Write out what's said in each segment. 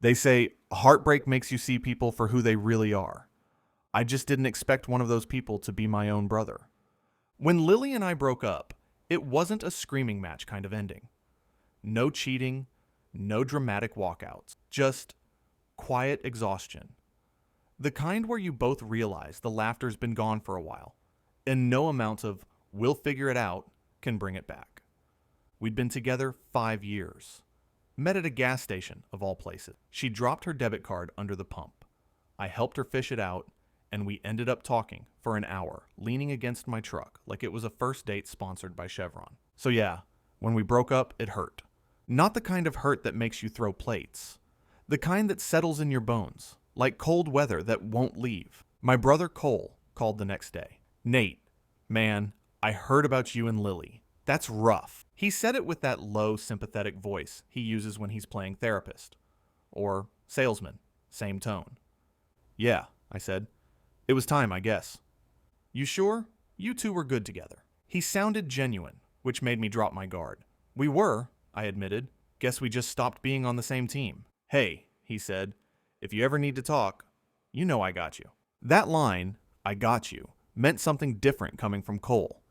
They say heartbreak makes you see people for who they really are. I just didn't expect one of those people to be my own brother. When Lily and I broke up, it wasn't a screaming match kind of ending. No cheating, no dramatic walkouts, just quiet exhaustion. The kind where you both realize the laughter's been gone for a while, and no amount of "we'll figure it out" can bring it back. We'd been together 5 years. Met at a gas station, of all places. She dropped her debit card under the pump. I helped her fish it out, and we ended up talking for an hour, leaning against my truck like it was a first date sponsored by Chevron. So yeah, when we broke up, it hurt. Not the kind of hurt that makes you throw plates. The kind that settles in your bones, like cold weather that won't leave. My brother Cole called the next day. "Nate, man, I heard about you and Lily. That's rough." He said it with that low, sympathetic voice he uses when he's playing therapist. Or salesman, same tone. "Yeah," I said. "It was time, I guess." "You sure? You two were good together." He sounded genuine, which made me drop my guard. "We were," I admitted. "Guess we just stopped being on the same team." "Hey," he said, "if you ever need to talk, you know I got you." That line, "I got you," meant something different coming from Cole.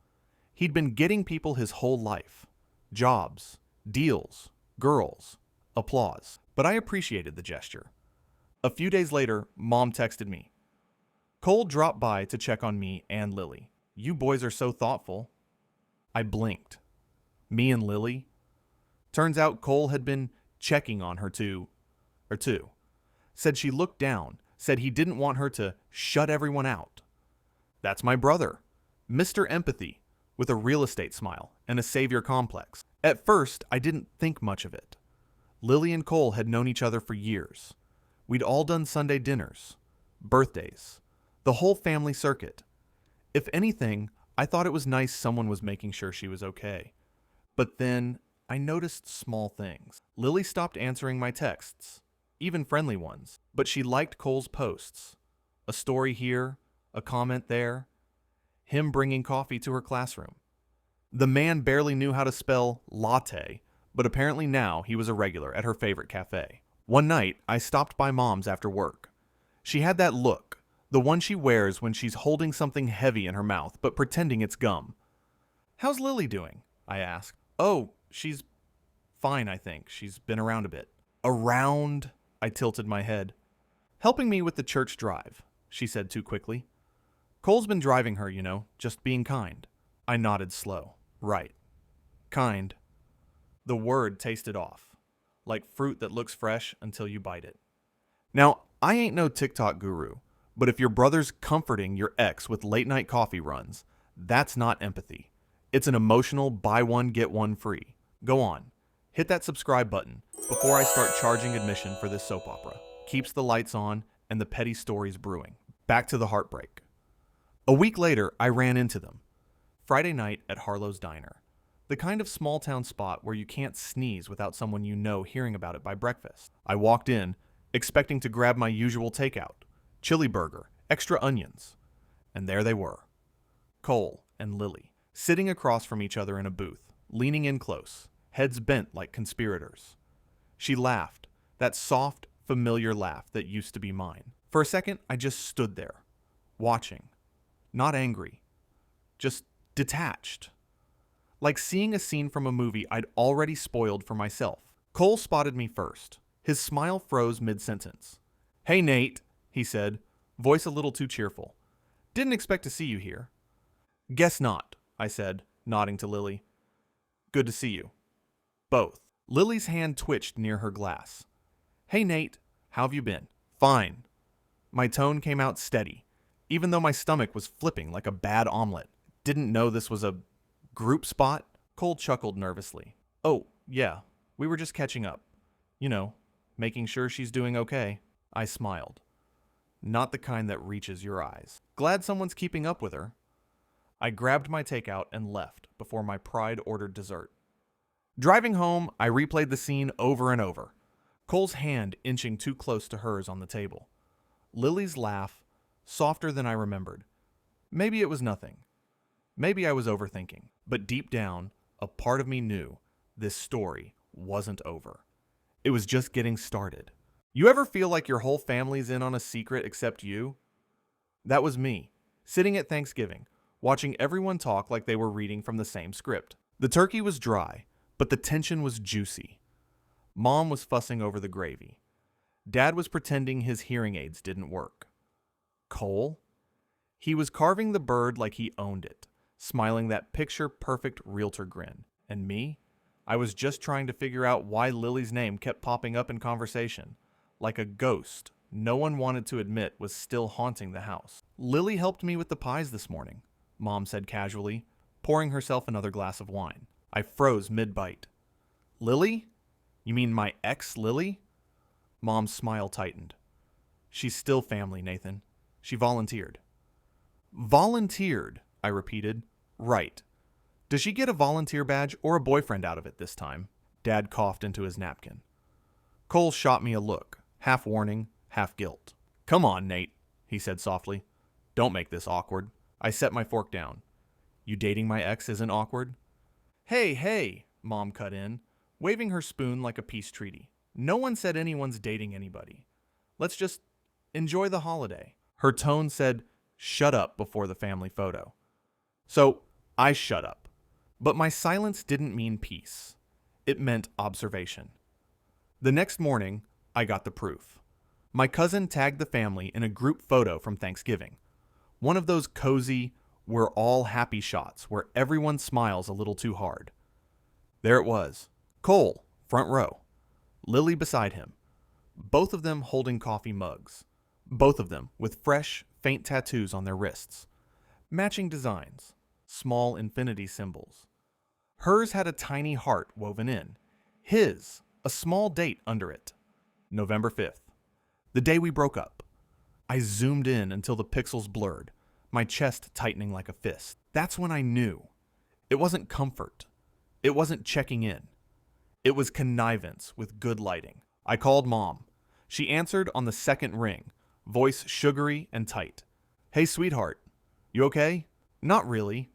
He'd been getting people his whole life. Jobs, deals, girls, applause. But I appreciated the gesture. A few days later, Mom texted me. "Cole dropped by to check on me and Lily. You boys are so thoughtful." I blinked. Me and Lily? Turns out Cole had been checking on her too. Said she looked down, said he didn't want her to shut everyone out. That's my brother, Mr. Empathy, with a real estate smile and a savior complex. At first, I didn't think much of it. Lily and Cole had known each other for years. We'd all done Sunday dinners, birthdays, the whole family circuit. If anything, I thought it was nice someone was making sure she was okay. But then I noticed small things. Lily stopped answering my texts, even friendly ones, but she liked Cole's posts. A story here, a comment there, him bringing coffee to her classroom. The man barely knew how to spell latte, but apparently now he was a regular at her favorite cafe. One night, I stopped by Mom's after work. She had that look, the one she wears when she's holding something heavy in her mouth but pretending it's gum. "How's Lily doing?" I asked. "Oh, she's fine, I think. She's been around a bit." "Around?" I tilted my head. "Helping me with the church drive," she said too quickly. "Cole's been driving her, just being kind." I nodded slow. "Right. Kind." The word tasted off, like fruit that looks fresh until you bite it. Now, I ain't no TikTok guru, but if your brother's comforting your ex with late-night coffee runs, that's not empathy. It's an emotional buy one, get one free. Go on. Hit that subscribe button before I start charging admission for this soap opera. Keeps the lights on and the petty stories brewing. Back to the heartbreak. A week later, I ran into them. Friday night at Harlow's Diner. The kind of small-town spot where you can't sneeze without someone you know hearing about it by breakfast. I walked in, expecting to grab my usual takeout. Chili burger, extra onions. And there they were. Cole and Lily, sitting across from each other in a booth, leaning in close, heads bent like conspirators. She laughed, that soft, familiar laugh that used to be mine. For a second, I just stood there, watching. Not angry, just detached. Like seeing a scene from a movie I'd already spoiled for myself. Cole spotted me first. His smile froze mid-sentence. "Hey, Nate," he said, voice a little too cheerful. "Didn't expect to see you here." "Guess not," I said, nodding to Lily. "Good to see you." Both. Lily's hand twitched near her glass. "Hey, Nate, how have you been?" "Fine." My tone came out steady, even though my stomach was flipping like a bad omelet. "Didn't know this was a group spot?" Cole chuckled nervously. "Oh, yeah, we were just catching up. Making sure she's doing okay." I smiled. Not the kind that reaches your eyes. Glad someone's keeping up with her. I grabbed my takeout and left before my pride ordered dessert. Driving home, I replayed the scene over and over. Cole's hand inching too close to hers on the table. Lily's laugh, softer than I remembered. Maybe it was nothing. Maybe I was overthinking. But deep down, a part of me knew this story wasn't over. It was just getting started. You ever feel like your whole family's in on a secret except you? That was me, sitting at Thanksgiving, watching everyone talk like they were reading from the same script. The turkey was dry, but the tension was juicy. Mom was fussing over the gravy. Dad was pretending his hearing aids didn't work. Cole? He was carving the bird like he owned it, smiling that picture-perfect realtor grin. And me? I was just trying to figure out why Lily's name kept popping up in conversation, like a ghost no one wanted to admit was still haunting the house. Lily helped me with the pies this morning, Mom said casually, pouring herself another glass of wine. I froze mid-bite. Lily? You mean my ex Lily? Mom's smile tightened. She's still family, Nathan. She volunteered. Volunteered, I repeated. Right. Does she get a volunteer badge or a boyfriend out of it this time? Dad coughed into his napkin. Cole shot me a look, half warning, half guilt. Come on, Nate, he said softly. Don't make this awkward. I set my fork down. You dating my ex isn't awkward? Hey, Mom cut in, waving her spoon like a peace treaty. No one said anyone's dating anybody. Let's just enjoy the holiday. Her tone said, shut up before the family photo. So I shut up. But my silence didn't mean peace. It meant observation. The next morning, I got the proof. My cousin tagged the family in a group photo from Thanksgiving. One of those cozy, we're all happy shots where everyone smiles a little too hard. There it was. Cole, front row. Lily beside him. Both of them holding coffee mugs. Both of them with fresh, faint tattoos on their wrists. Matching designs. Small infinity symbols. Hers had a tiny heart woven in. His, a small date under it. November 5th. The day we broke up. I zoomed in until the pixels blurred, my chest tightening like a fist. That's when I knew. It wasn't comfort. It wasn't checking in. It was connivance with good lighting. I called Mom. She answered on the second ring, voice sugary and tight. Hey, sweetheart. You okay? Not really.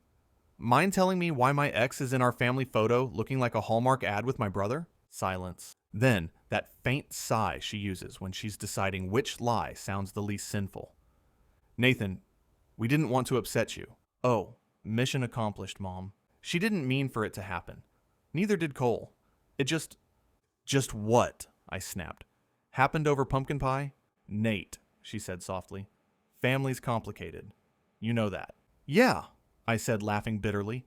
Mind telling me why my ex is in our family photo looking like a Hallmark ad with my brother? Silence. Then, that faint sigh she uses when she's deciding which lie sounds the least sinful. Nathan, we didn't want to upset you. Oh, mission accomplished, Mom. She didn't mean for it to happen. Neither did Cole. It just what? I snapped. Happened over pumpkin pie? Nate, she said softly. Family's complicated. You know that. Yeah, I said, laughing bitterly.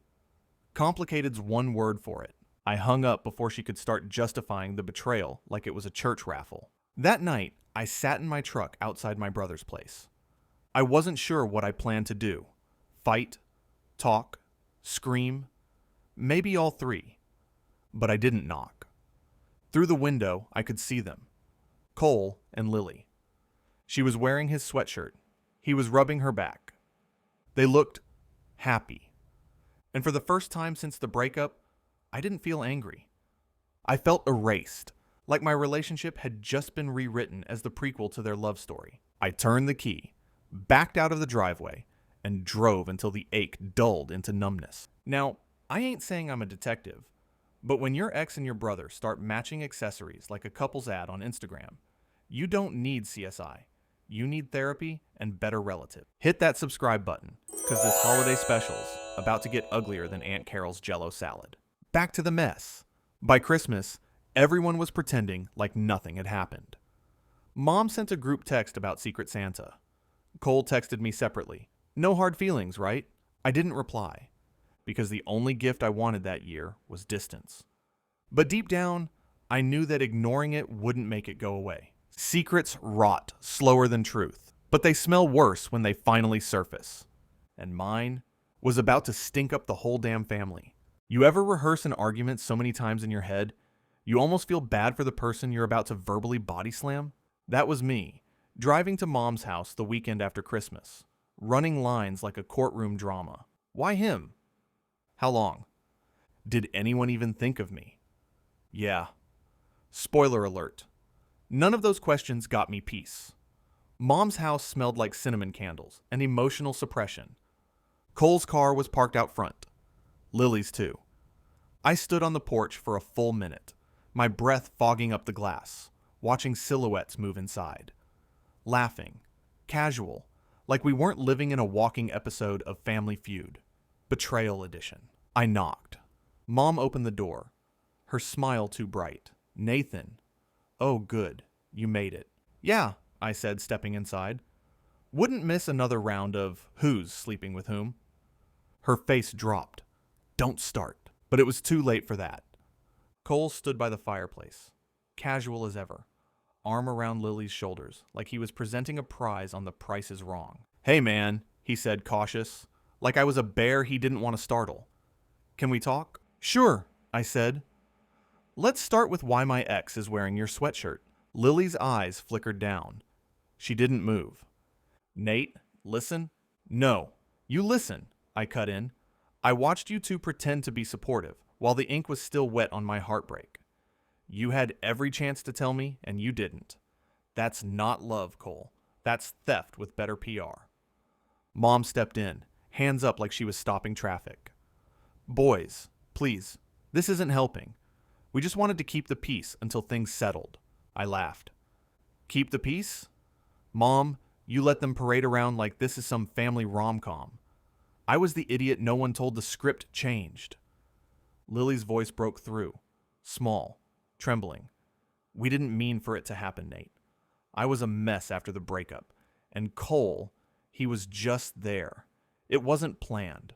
Complicated's one word for it. I hung up before she could start justifying the betrayal like it was a church raffle. That night, I sat in my truck outside my brother's place. I wasn't sure what I planned to do. Fight, talk, scream, maybe all three. But I didn't knock. Through the window, I could see them. Cole and Lily. She was wearing his sweatshirt. He was rubbing her back. They looked happy. And for the first time since the breakup, I didn't feel angry. I felt erased, like my relationship had just been rewritten as the prequel to their love story. I turned the key, backed out of the driveway, and drove until the ache dulled into numbness. Now, I ain't saying I'm a detective, but when your ex and your brother start matching accessories like a couple's ad on Instagram, you don't need CSI. You need therapy and better relative. Hit that subscribe button, because this holiday special's about to get uglier than Aunt Carol's Jell-O salad. Back to the mess. By Christmas, everyone was pretending like nothing had happened. Mom sent a group text about Secret Santa. Cole texted me separately. No hard feelings, right? I didn't reply, because the only gift I wanted that year was distance. But deep down, I knew that ignoring it wouldn't make it go away. Secrets rot slower than truth, but they smell worse when they finally surface. And mine was about to stink up the whole damn family. You ever rehearse an argument so many times in your head, you almost feel bad for the person you're about to verbally body slam? That was me, driving to Mom's house the weekend after Christmas, running lines like a courtroom drama. Why him? How long? Did anyone even think of me? Yeah. Spoiler alert. None of those questions got me peace. Mom's house smelled like cinnamon candles and emotional suppression. Cole's car was parked out front. Lily's too. I stood on the porch for a full minute, my breath fogging up the glass, watching silhouettes move inside. Laughing. Casual. Like we weren't living in a walking episode of Family Feud. Betrayal edition. I knocked. Mom opened the door. Her smile too bright. Nathan. Oh, good. You made it. Yeah, I said, stepping inside. Wouldn't miss another round of who's sleeping with whom. Her face dropped. Don't start. But it was too late for that. Cole stood by the fireplace, casual as ever, arm around Lily's shoulders, like he was presenting a prize on The Price is Wrong. Hey man, he said, cautious, like I was a bear he didn't want to startle. Can we talk? Sure, I said. Let's start with why my ex is wearing your sweatshirt. Lily's eyes flickered down. She didn't move. Nate, listen? No, you listen, I cut in. I watched you two pretend to be supportive, while the ink was still wet on my heartbreak. You had every chance to tell me, and you didn't. That's not love, Cole. That's theft with better PR. Mom stepped in, hands up like she was stopping traffic. Boys, please, this isn't helping. We just wanted to keep the peace until things settled. I laughed. Keep the peace? Mom, you let them parade around like this is some family rom-com. I was the idiot no one told the script changed. Lily's voice broke through, small, trembling. We didn't mean for it to happen, Nate. I was a mess after the breakup, and Cole, he was just there. It wasn't planned.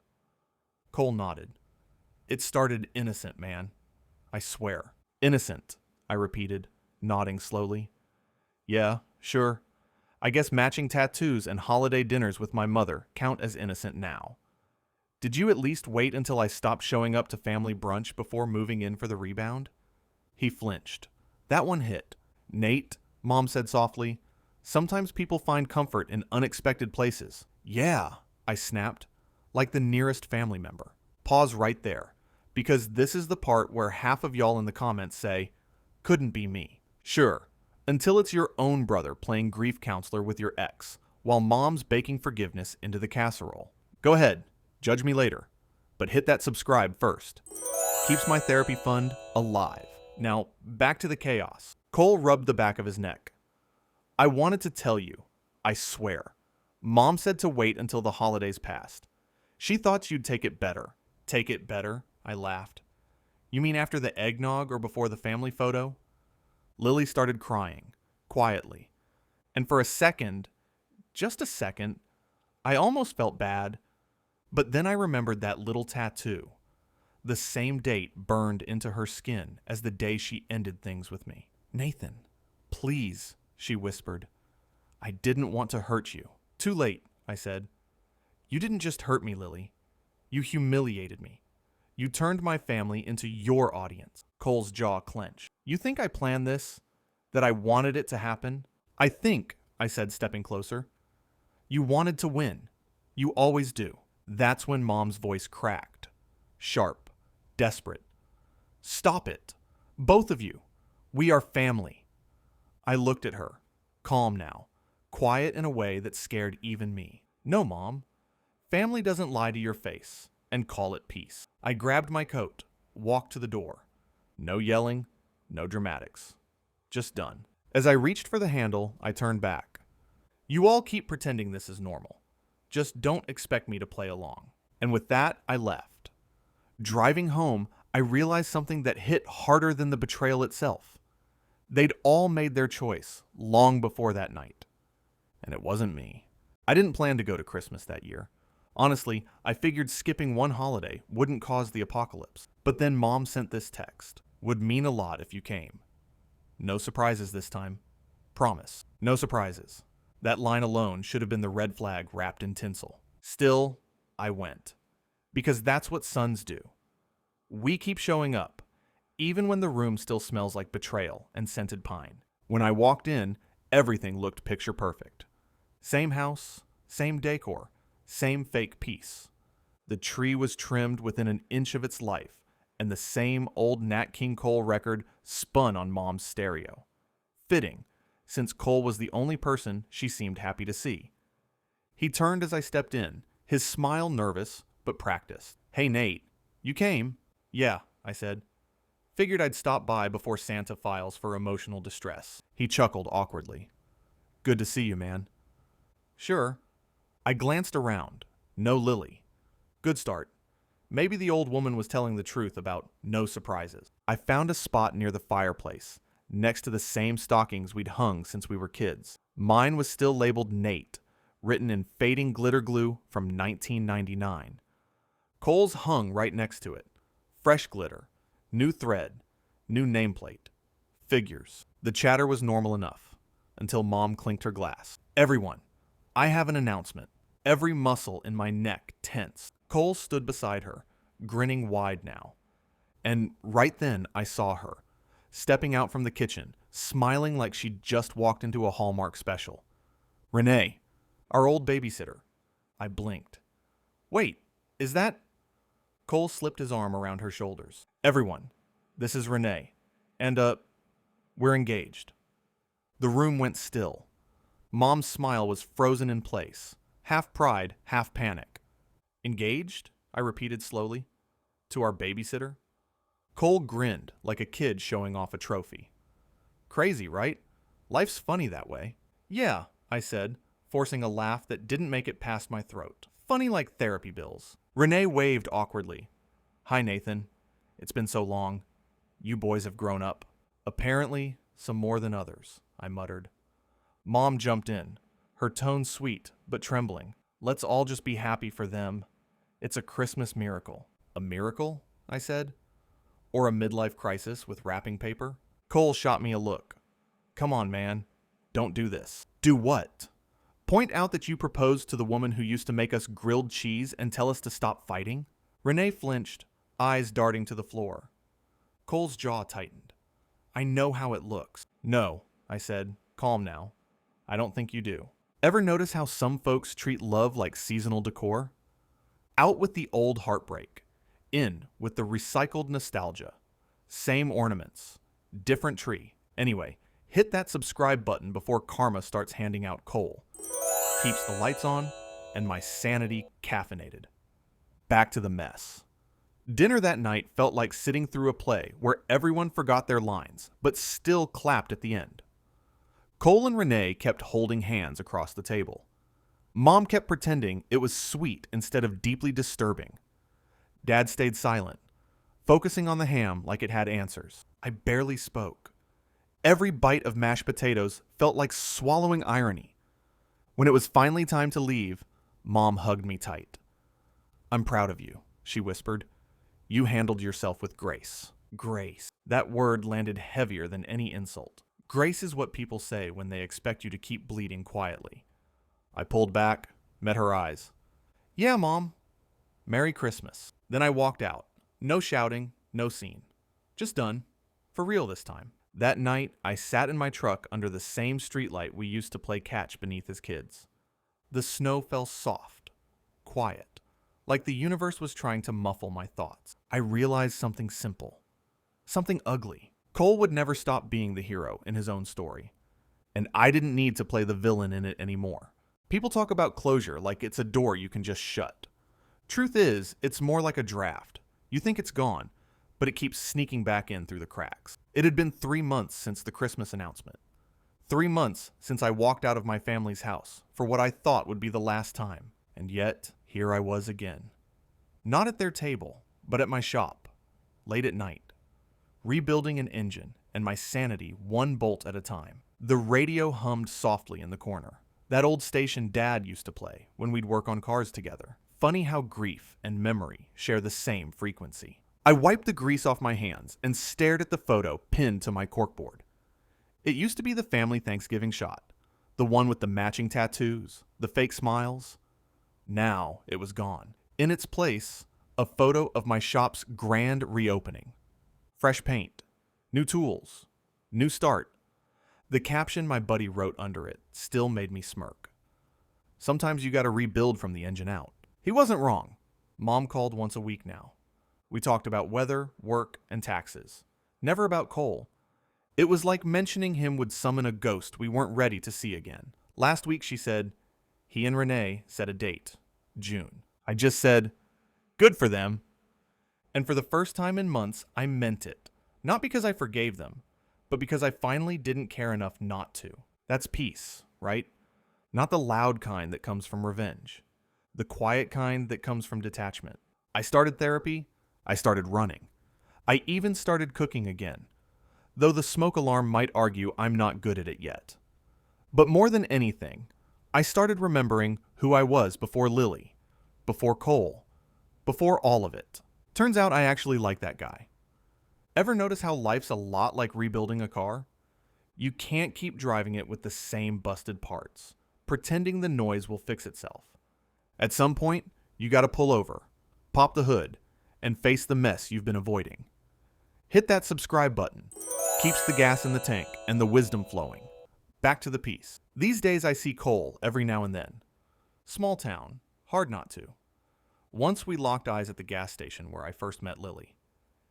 Cole nodded. It started innocent, man. I swear. Innocent, I repeated, nodding slowly. Yeah, sure. I guess matching tattoos and holiday dinners with my mother count as innocent now. Did you at least wait until I stopped showing up to family brunch before moving in for the rebound? He flinched. That one hit. Nate, Mom said softly, sometimes people find comfort in unexpected places. Yeah, I snapped, like the nearest family member. Pause right there, because this is the part where half of y'all in the comments say, couldn't be me. Sure, until it's your own brother playing grief counselor with your ex, while Mom's baking forgiveness into the casserole. Go ahead, judge me later, but hit that subscribe first. Keeps my therapy fund alive. Now, back to the chaos. Cole rubbed the back of his neck. I wanted to tell you, I swear. Mom said to wait until the holidays passed. She thought you'd take it better. Take it better? I laughed. You mean after the eggnog or before the family photo? Lily started crying, quietly. And for a second, just a second, I almost felt bad. But then I remembered that little tattoo. The same date burned into her skin as the day she ended things with me. Nathan, please, she whispered. I didn't want to hurt you. Too late, I said. You didn't just hurt me, Lily. You humiliated me. You turned my family into your audience. Cole's jaw clenched. You think I planned this? That I wanted it to happen? I think, I said, stepping closer. You wanted to win. You always do. That's when Mom's voice cracked. Sharp. Desperate. Stop it. Both of you. We are family. I looked at her, calm now, quiet in a way that scared even me. No, Mom. Family doesn't lie to your face and call it peace. I grabbed my coat, walked to the door. No yelling, no dramatics. Just done. As I reached for the handle, I turned back. You all keep pretending this is normal. Just don't expect me to play along. And with that, I left. Driving home, I realized something that hit harder than the betrayal itself. They'd all made their choice long before that night. And it wasn't me. I didn't plan to go to Christmas that year. Honestly, I figured skipping one holiday wouldn't cause the apocalypse. But then Mom sent this text. Would mean a lot if you came. No surprises this time. Promise. No surprises. That line alone should have been the red flag wrapped in tinsel. Still, I went. Because that's what sons do. We keep showing up, even when the room still smells like betrayal and scented pine. When I walked in, everything looked picture perfect. Same house, same decor, same fake peace. The tree was trimmed within an inch of its life, and the same old Nat King Cole record spun on Mom's stereo. Fitting, since Cole was the only person she seemed happy to see. He turned as I stepped in, his smile nervous but practiced. Hey Nate, you came? Yeah, I said. Figured I'd stop by before Santa files for emotional distress. He chuckled awkwardly. Good to see you, man. Sure. I glanced around. No Lily. Good start. Maybe the old woman was telling the truth about no surprises. I found a spot near the fireplace, next to the same stockings we'd hung since we were kids. Mine was still labeled Nate, written in fading glitter glue from 1999. Cole's hung right next to it. Fresh glitter, new thread, new nameplate, figures. The chatter was normal enough, until Mom clinked her glass. Everyone, I have an announcement. Every muscle in my neck tensed. Cole stood beside her, grinning wide now. And right then I saw her, stepping out from the kitchen, smiling like she'd just walked into a Hallmark special. Renee, our old babysitter. I blinked. Wait, is that... Cole slipped his arm around her shoulders. Everyone, this is Renee. And, we're engaged. The room went still. Mom's smile was frozen in place, half pride, half panic. Engaged? I repeated slowly. To our babysitter? Cole grinned like a kid showing off a trophy. Crazy, right? Life's funny that way. Yeah, I said, forcing a laugh that didn't make it past my throat. Funny like therapy bills. Renee waved awkwardly. Hi, Nathan. It's been so long. You boys have grown up. Apparently, some more than others, I muttered. Mom jumped in, her tone sweet but trembling. Let's all just be happy for them. It's a Christmas miracle. A miracle? I said. Or a midlife crisis with wrapping paper? Cole shot me a look. Come on, man. Don't do this. Do what? Point out that you proposed to the woman who used to make us grilled cheese and tell us to stop fighting? Renee flinched, eyes darting to the floor. Cole's jaw tightened. I know how it looks. No, I said. Calm now. I don't think you do. Ever notice how some folks treat love like seasonal decor? Out with the old heartbreak. In with the recycled nostalgia. Same ornaments. Different tree. Anyway, hit that subscribe button before karma starts handing out coal. Keeps the lights on and my sanity caffeinated. Back to the mess. Dinner that night felt like sitting through a play where everyone forgot their lines, but still clapped at the end. Cole and Renee kept holding hands across the table. Mom kept pretending it was sweet instead of deeply disturbing. Dad stayed silent, focusing on the ham like it had answers. I barely spoke. Every bite of mashed potatoes felt like swallowing irony. When it was finally time to leave, Mom hugged me tight. I'm proud of you, she whispered. You handled yourself with grace. Grace. That word landed heavier than any insult. Grace is what people say when they expect you to keep bleeding quietly. I pulled back, met her eyes. Yeah, Mom. Merry Christmas. Then I walked out. No shouting, no scene. Just done. For real this time. That night, I sat in my truck under the same streetlight we used to play catch beneath as kids. The snow fell soft, quiet, like the universe was trying to muffle my thoughts. I realized something simple, something ugly. Cole would never stop being the hero in his own story, and I didn't need to play the villain in it anymore. People talk about closure like it's a door you can just shut. Truth is, it's more like a draft. You think it's gone, but it keeps sneaking back in through the cracks. It had been 3 months since the Christmas announcement. 3 months since I walked out of my family's house for what I thought would be the last time. And yet, here I was again. Not at their table, but at my shop, late at night, rebuilding an engine and my sanity one bolt at a time. The radio hummed softly in the corner. That old station Dad used to play when we'd work on cars together. Funny how grief and memory share the same frequency. I wiped the grease off my hands and stared at the photo pinned to my corkboard. It used to be the family Thanksgiving shot, the one with the matching tattoos, the fake smiles. Now it was gone. In its place, a photo of my shop's grand reopening. Fresh paint, new tools, new start. The caption my buddy wrote under it still made me smirk. Sometimes you gotta rebuild from the engine out. He wasn't wrong. Mom called once a week now. We talked about weather, work, and taxes. Never about Cole. It was like mentioning him would summon a ghost we weren't ready to see again. Last week she said, he and Renee set a date, June. I just said, good for them. And for the first time in months, I meant it. Not because I forgave them, but because I finally didn't care enough not to. That's peace, right? Not the loud kind that comes from revenge. The quiet kind that comes from detachment. I started therapy. I started running. I even started cooking again, though the smoke alarm might argue I'm not good at it yet. But more than anything, I started remembering who I was before Lily, before Cole, before all of it. Turns out I actually like that guy. Ever notice how life's a lot like rebuilding a car? You can't keep driving it with the same busted parts, pretending the noise will fix itself. At some point, you gotta pull over, pop the hood, and face the mess you've been avoiding. Hit that subscribe button. Keeps the gas in the tank and the wisdom flowing. Back to the piece. These days I see Cole every now and then. Small town, hard not to. Once we locked eyes at the gas station where I first met Lily.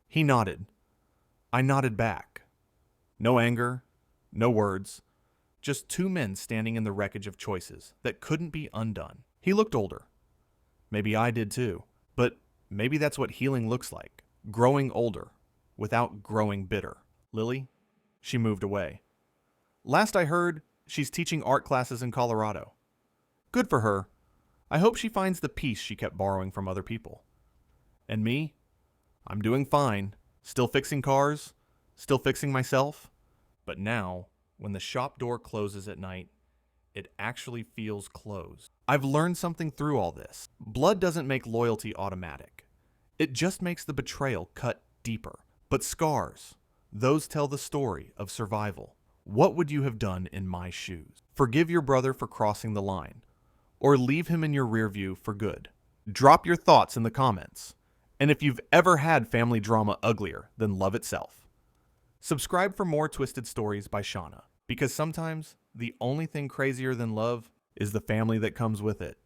He nodded. I nodded back. No anger, no words, just two men standing in the wreckage of choices that couldn't be undone. He looked older. Maybe I did too, but maybe that's what healing looks like. Growing older, without growing bitter. Lily? She moved away. Last I heard, she's teaching art classes in Colorado. Good for her. I hope she finds the peace she kept borrowing from other people. And me? I'm doing fine. Still fixing cars, still fixing myself. But now, when the shop door closes at night, it actually feels closed. I've learned something through all this. Blood doesn't make loyalty automatic. It just makes the betrayal cut deeper. But scars, those tell the story of survival. What would you have done in my shoes? Forgive your brother for crossing the line, or leave him in your rear view for good. Drop your thoughts in the comments. And if you've ever had family drama uglier than love itself, subscribe for more twisted stories by Shana, because sometimes the only thing crazier than love is the family that comes with it.